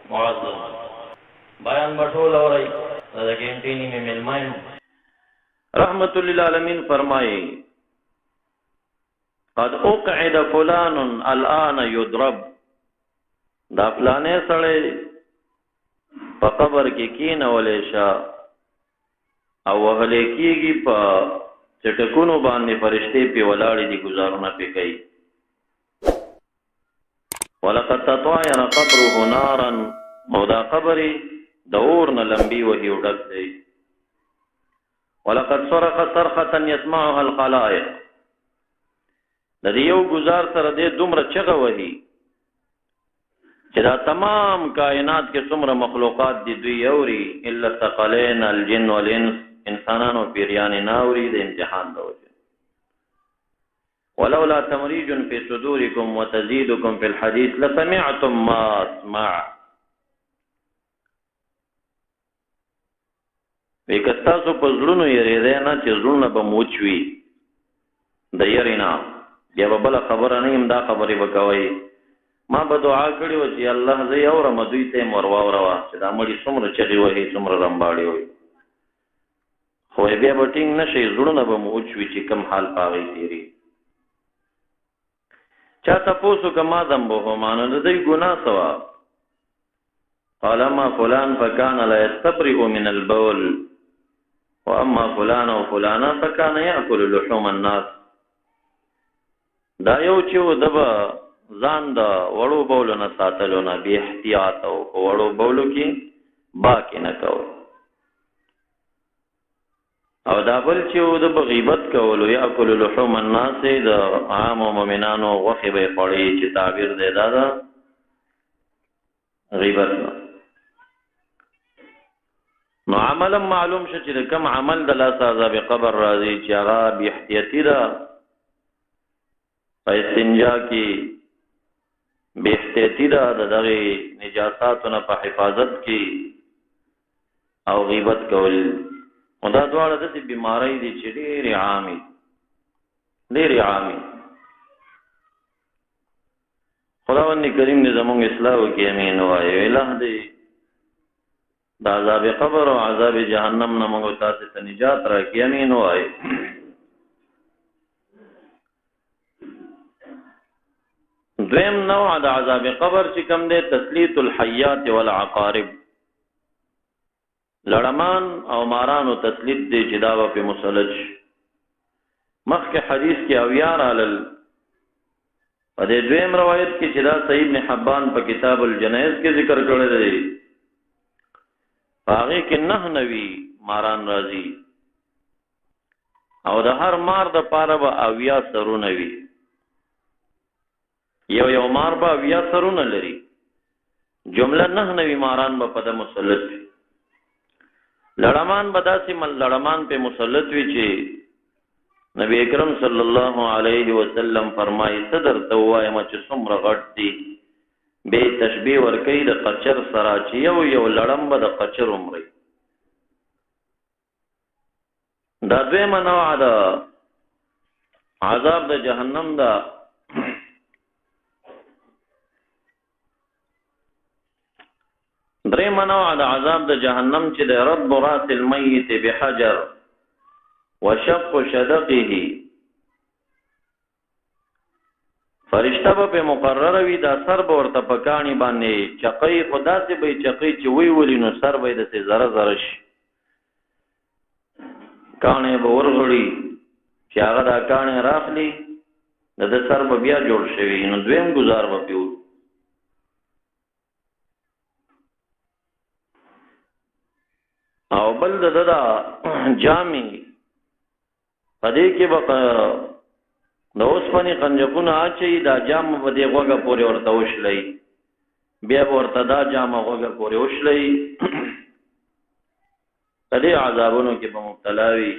معزز بیان بټول اوري دا کینټینی می ملماین رحمت للعالمین فرمایي قد اقعد فلان الان يضرب دا فلانه سره په قبر کې کینولې شا او وهلې کېږي په چټکونو باندې فرشتي په ولاړې دي گزارونه پې کوي ولقد تطاير قبره نارا او دا قبري د اور نه لمبي وهي وډک دی ولقد صرخ صرخه يسمعها الخلائق د دې یو گزار سره د دومره چغه وهي چې دا تمام کائنات کې څومره مخلوقات دي دوی اوري الا الثقلين الجن والانس انسانانو پیریان ناوري د امتحان د وجه ولولا تمريج في صدوركم وتزيدكم في الحديث لسمعتم ما اسمع وکستاسو په زړونو یې نه چې زړونه به موچوي د یرینا بیا به بل خبره نه يم دا خبرې وکوي ما به دعا کړې و چې الله زه یو رمضوی ته مروا وروا چې دا مړي څومره چغي وهي څومره رمباړي وي خو بیا به ټینګ نشي زړونه به موچوي چې کم حال پاغي تیری چا تاسو کما ذنبه مان د دې ګناه سوا قال ما فلان فكان لا يستبرئ من البول واما فلان وفلانا فكان ياكل لحوم الناس دا یو چې دبا ځان دا وړو بولو نه ساتلو نه به احتیاط او وړو بولو کې باقی نه کو او دا بل چې د غیبت کولو یا اکل لحوم الناس د عام مؤمنانو وخی به پړی چې تعبیر دی دا غیبت نو عمل معلوم شو چې کوم عمل د لا عذاب قبر راځي چې هغه به احتیاطی را استنجا کې به احتیاطی را دغه نجاساتونو په حفاظت کې او غیبت کول دا دواړه د بیماری دي چې ډېرې عامي خداوند کریم دې زموږ اصلاح وکړي امین وایي الہ دې د عذاب قبر او عذاب جهنم نه موږ تاسو ته نجات راکړي امین وایي دویم نوع د عذاب قبر چې کوم دی تسلیط الحیات والعقارب لړمان او مارانو تسلیط دی چې دا په مسلج مخکې حدیث کې او یار علل په دې دویم روایت کې چې دا صحیح ابن حبان په کتاب الجنائز کې ذکر کړی دی هغه کې نه نوی ماران راځي او د هر مار د پاره به اویا سرونه وي یو مار به اویا سرونه لري جمله نه نوی ماران به په د مسلط لړمان بداسي لړمان په مسلط وی چې نبی اکرم صلی الله علیه وسلم فرمایي صدر توایما چې څومره غټ دي به تشبیه ورکړي د قچر سره چې یو لړم به د قچر عمرې دا دویمه نوع د عذاب د جهنم دا دریم نوع د عذاب د جهنم چې د رد راس المیت بحجر وشق شدقه فرشتہ به مقرره وي دا سر به ورته پکانی باندې چقې خدا سي به چقې چې وی ولي نو سر به د زره زره شي کانه به ورغړي چې هغه دا کانه راخلي د سر به بیا جوړ شوی نو دویم گزار به پیو او بل ددا جامي پدې کې به د اوسپنې قنجقونه اچي دا جام په دې غوګه پورې ورته وشلې بیا ورته دا جام غوګه پورې وشلې دې عذابونو کې به مبتلا وي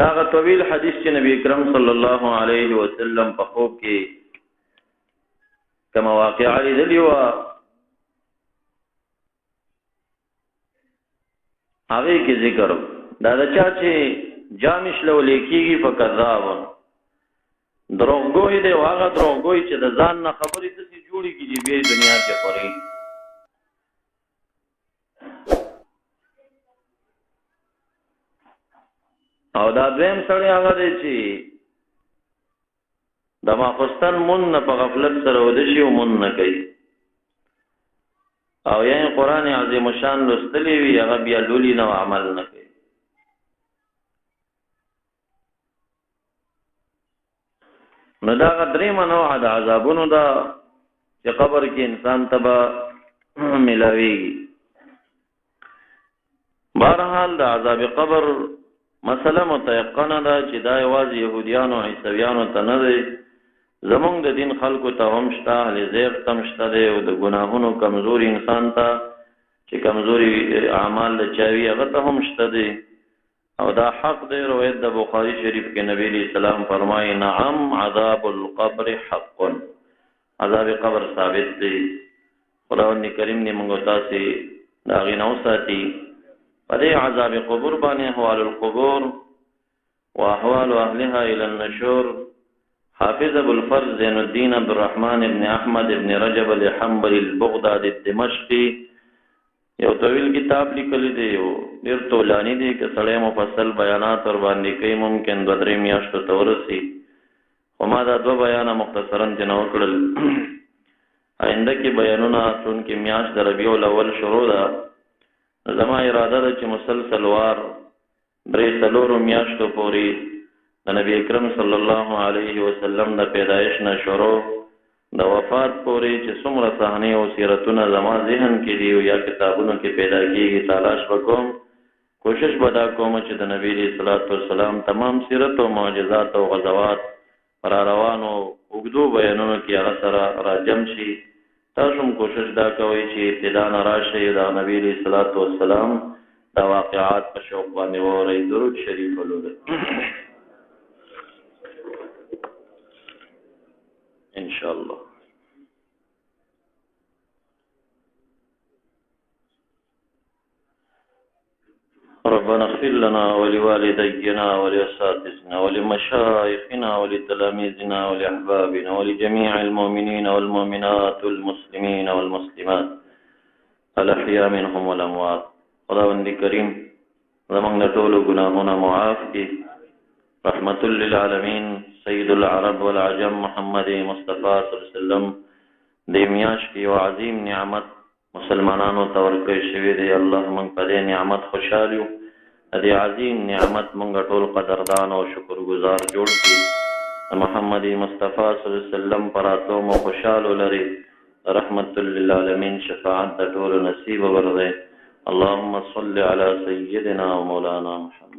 دا طویل حدیث چې نبی کرم صلی الله علیه وسلم په خوب کې کما واقعا لیدلی و هغه کې ذکر دا چا چې جامش لو لیکيږي په کذاب دروغګوی دی او هغه دروغګوی چې د ځان نه خبرې داسې جوړې کړي بیا دنیا کې خوري. او دا دویم سړی هغه دی چې د ماخستن مون نه په غفلت سره وده شي او مون نه کوي او یعنی قرآن عظیم شان لستلی وي هغه بیا لولي نه عمل نه کوي. نو دا درې منوع د عذابونو دا چې قبر کې انسان تبا ملاويږي. بهرحال د عذاب قبر مسله متيقنه ده چې دا یوازې يهوديان او عیسویانو ته نه دی، زمونږ د دین خلکو ته هم شته، اهل زیغ ته هم شته دی، او د ګناهونو کمزوري انسان ته چې کمزوري اعمال له چاوي هغه ته هم شته دی. او دا حق دی. روایت د بخاری شریف کې نبی علیہ السلام فرمایي نعم عذاب القبر حق، عذاب قبر ثابت دی. خداوند کریم دې موږ تاسو دا غیناو ساتي. پدې عذاب قبر باندې احوال القبور واحوال اهلها الى النشور حافظ ابو الفرز زين الدين عبد الرحمن ابن احمد ابن رجب الحنبلي البغدادي الدمشقي یو طویل کتاب لیکل دی، یو ډیر طولانی دی که سړی مفصل بیانات ور باندې کوي ممکن 2-3 میاشتو ته ورسي، خو ما دا 2 بیانه مختصرا جنا وکړل. آینده کې بیانونه چون کې میاشت د ربیع الاول شروع ده، زما اراده ده چې مسلسل وار 3 میاشتو پورې د نبی اکرم صلی الله علیه وسلم د پیدایش نه شروع د وفات پورې چې څومره صحنې او سیرتونه زما ذهن کې دي او یا کتابونو کې پیدا کیږي تلاش وکوم. کوشش ودا کوم چې د نبی صلی الله علیه وسلم تمام سیرت او معجزات او غزوات پر روانو وګدو بیانونو کې هغه سره راجم شي. تاسو هم کوشش دا کوئ چې ابتدا نه راشي د نبی صلی الله علیه وسلم دا واقعات په شوق باندې وورئ. درود شریف ولولئ ان شاء الله. ربنا اغفر لنا ولوالدينا ولأساتذتنا ولمشايخنا ولتلاميذنا ولأحبابنا ولجميع المؤمنين والمؤمنات والمسلمين والمسلمات الأحياء منهم والأموات. خداوند کریم زمونږ ټول ګناهونه معاف کړي. رحمت للعالمین سید العرب والعجم محمد مصطفی صلی الله علیه وسلم دې میاش کې یو عظیم نعمت مسلمانانو ته ورکړی شوی دی. الله موږ په دې نعمت خوشاله یو. دې عظیم نعمت موږ ټول قدردان او شکرګزار جوړ کړي. محمد مصطفی صلی الله علیه وسلم پراتو مو خوشاله لري. رحمت للعالمین شفاعت ټول نصیب ورده. اللهم صل علی سیدنا و مولانا محمد.